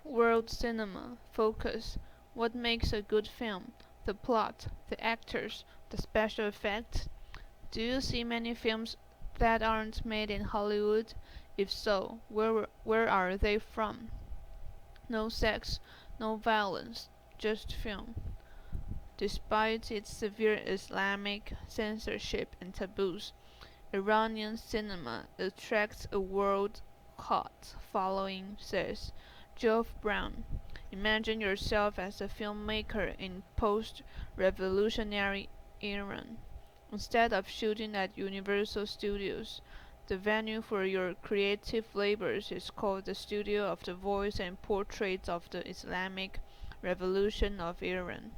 World cinema. Focus. What makes a good film? The plot, the actors, the special effects? Do you see many films that aren't made in Hollywood? If so, where are they from? No sex, no violence, just film. Despite its severe Islamic censorship and taboos, Iranian cinema attracts a world cult following, says Geoff Brown. Imagine yourself as a filmmaker in post-revolutionary Iran. Instead of shooting at Universal Studios, the venue for your creative labors is called the Studio of the Voice and Portraits of the Islamic Revolution of Iran.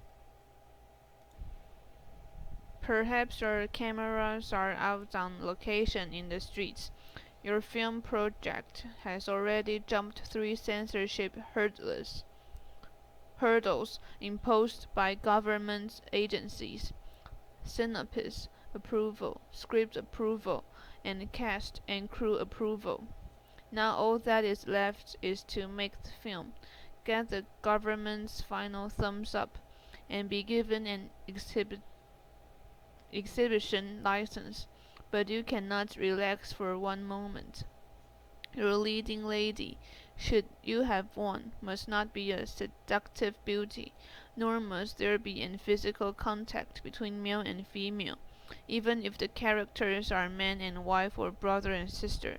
Perhaps your cameras are out on location in the streets. Your film project has already jumped 3 censorship hurdles imposed by government agencies: synopsis approval, script approval, and cast and crew approval. Now all that is left is to make the film, get the government's final thumbs up, and be given an exhibition license. But you cannot relax for one moment. Your leading lady, should you have one, must not be a seductive beauty, nor must there be any physical contact between male and female, even if the characters are man and wife or brother and sister.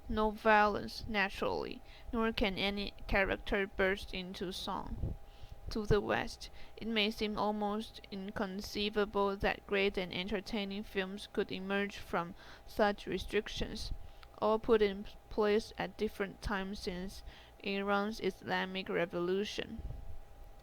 No violence, naturally, nor can any character burst into song. To the West, it may seem almost inconceivable that great and entertaining films could emerge from such restrictions, all put in place at different times since Iran's Islamic Revolution.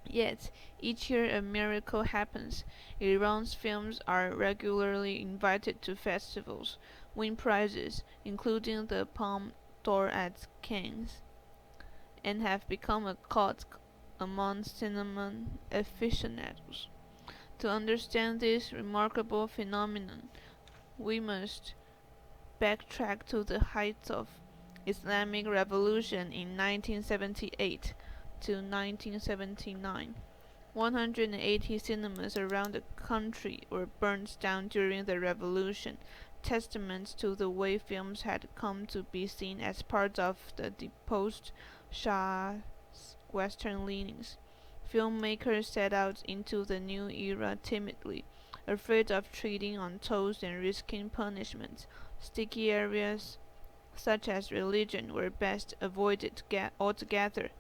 Yet, each year a miracle happens. Iran's films are regularly invited to festivals, win prizes, including the Palme d'Or at Cannes, and have become a cult among cinema aficionados. To understand this remarkable phenomenon, we must backtrack to the height of Islamic Revolution in 1978 to 1979. 180 cinemas around the country were burned down during the revolution, testaments to the way films had come to be seen as part of the deposed Shah's Western leanings. Filmmakers set out into the new era timidly, afraid of treading on toes and risking punishment. Sticky areas such as religion were best avoided altogether.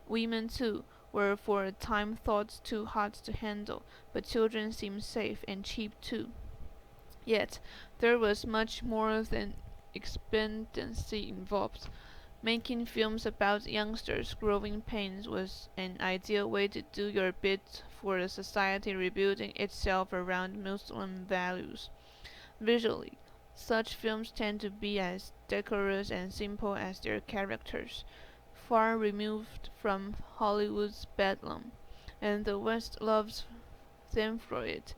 Women, too, were for a time thought too hot to handle, but children seemed safe and cheap too. Yet there was much more than expediency involved. Making films about youngsters' growing pains was an ideal way to do your bit for a society rebuilding itself around Muslim values. Visually, such films tend to be as decorous and simple as their characters, far removed from Hollywood's bedlam, and the West loves them for it.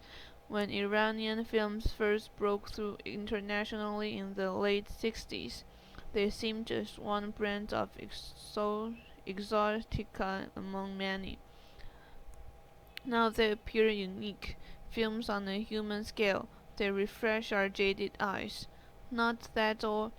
When Iranian films first broke through internationally in the late 60s, they seemed just one brand of exotica among many. Now they appear unique, films on a human scale. They refresh our jaded eyes. Not that all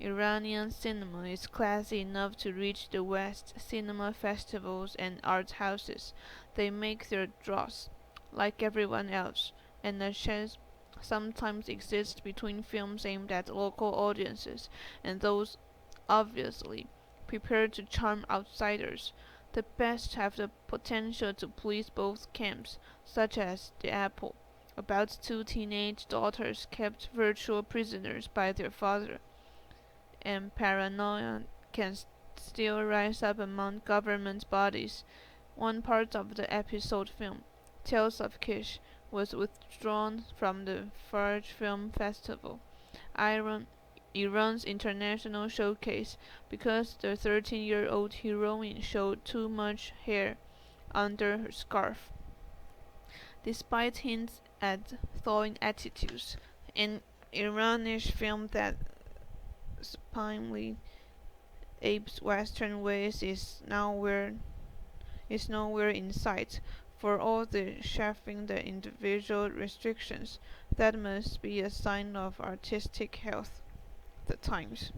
Iranian cinema is classy enough to reach the West cinema festivals and art houses. They make their draws, like everyone else, and a chance sometimes exists between films aimed at local audiences and those obviously prepared to charm outsiders. The best have the potential to please both camps, such as The Apple, about 2 teenage daughters kept virtual prisoners by their father, and Paranoia can still rise up among government bodies. One part of the episode film, Tales of Kish, was withdrawn from the Fajr Film Festival, Iran's international showcase, because the 13-year-old heroine showed too much hair under her scarf. Despite hints at thawing attitudes, an Iranish film that supinely Abe's Western ways is nowhere in sight. For all the chafing the individual restrictions, that must be a sign of artistic health. The Times.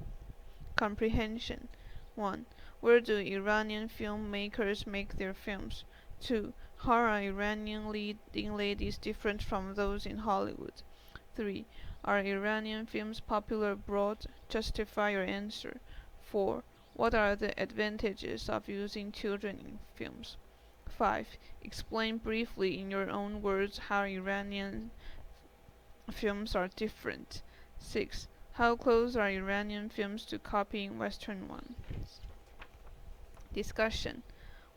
Comprehension. 1. Where do Iranian filmmakers make their films? 2. How are Iranian leading ladies different from those in Hollywood? 3. Are Iranian films popular abroad? Justify your answer. 4. What are the advantages of using children in films? 5. Explain briefly in your own words how Iranian films are different. 6. How close are Iranian films to copying Western ones? Discussion.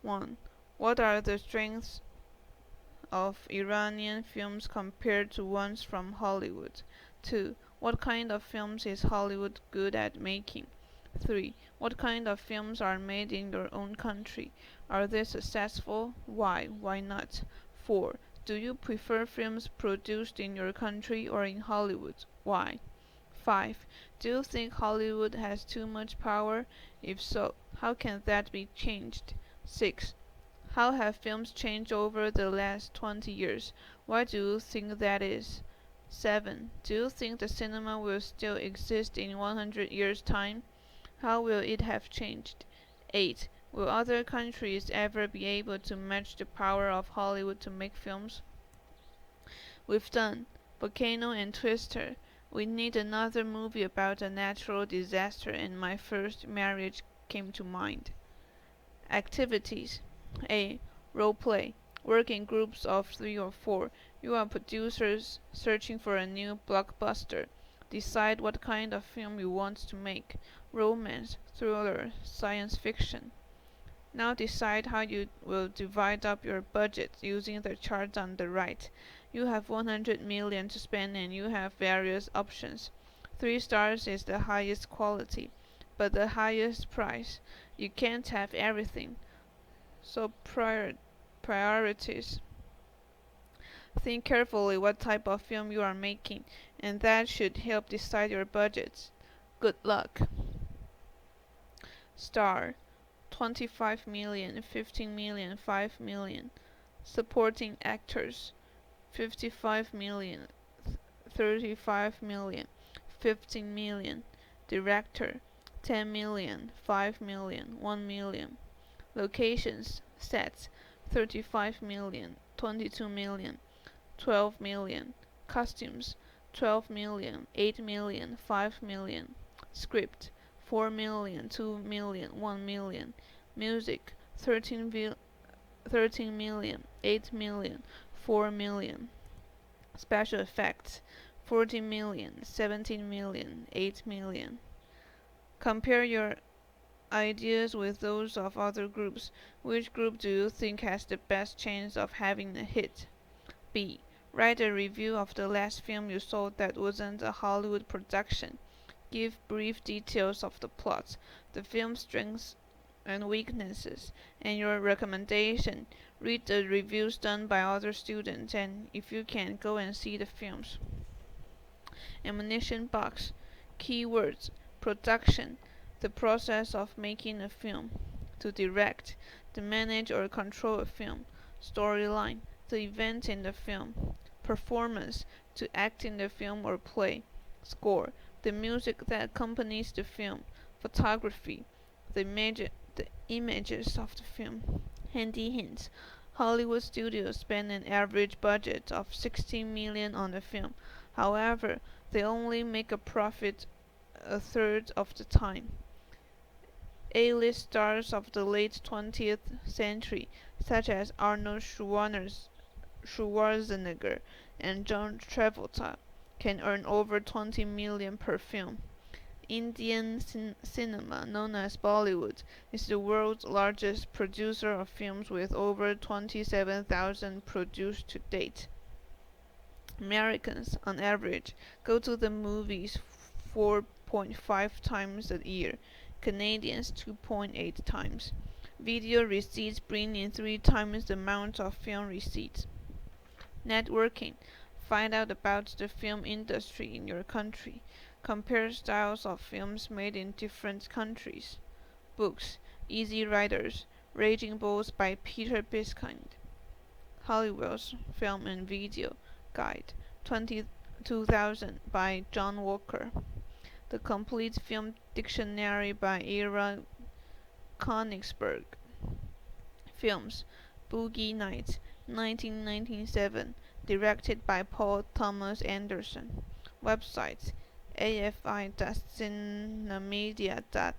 1. What are the strengths of Iranian films compared to ones from Hollywood? 2. What kind of films is Hollywood good at making? 3. What kind of films are made in your own country? Are they successful? Why? Why not? 4. Do you prefer films produced in your country or in Hollywood? Why? 5. Do you think Hollywood has too much power? If so, how can that be changed? 6. How have films changed over the last 20 years? Why do you think that is? 7. Do you think the cinema will still exist in 100 years' time? How will it have changed? 8. Will other countries ever be able to match the power of Hollywood to make films? We've done Volcano and Twister. We need another movie about a natural disaster, and My First Marriage came to mind. Activities. A. Role play. Work in groups of 3 or 4. You are producers searching for a new blockbuster. Decide what kind of film you want to make. Romance, thriller, science fiction. Now decide how you will divide up your budget using the chart on the right. You have 100 million to spend and you have various options. 3 stars is the highest quality, but the highest price. You can't have everything. So priorities. Think carefully what type of film you are making, and that should help decide your budgets. Good luck. Star. 25 million, 15 million, 5 million. Supporting actors. 55 million, 35 million, 15 million. Director. 10 million, 5 million, 1 million. Locations, sets, 35 million, 22 million, 12 million. Costumes, 12 million, 8 million, 5 million. Script, 4 million, 2 million, 1 million. Music, 13 million, 8 million, 4 million. Special effects, 40 million, 17 million, 8 million. Compare your ideas with those of other groups. Which group do you think has the best chance of having a hit? B. Write a review of the last film you saw that wasn't a Hollywood production. Give brief details of the plot, the film's strengths and weaknesses, and your recommendation. Read the reviews done by other students, and if you can, go and see the films. Ammunition box. Keywords. Production. The process of making a film. To direct. To manage or control a film. Storyline. The event in the film. Performance. To act in the film or play. Score. The music that accompanies the film. Photography. The images of the film. Handy hints. Hollywood studios spend an average budget of 16 million on the film. However, they only make a profit a third of the time. A-list stars of the late 20th century, such as Arnold Schwarzenegger and John Travolta, can earn over 20 million per film. Indian cinema, known as Bollywood, is the world's largest producer of films with over 27,000 produced to date. Americans, on average, go to the movies 4.5 times a year, Canadians 2.8 times. Video receipts bring in 3 times the amount of film receipts. Networking. Find out about the film industry in your country. Compare styles of films made in different countries. Books: Easy Riders, Raging Bulls by Peter Biskind. Hollywood's Film and Video Guide, 2000 by John Walker. The Complete Film Dictionary by Ira Konigsberg. Films: Boogie Nights, 1997, directed by Paul Thomas Anderson. Websites: afi-cinemedia.org.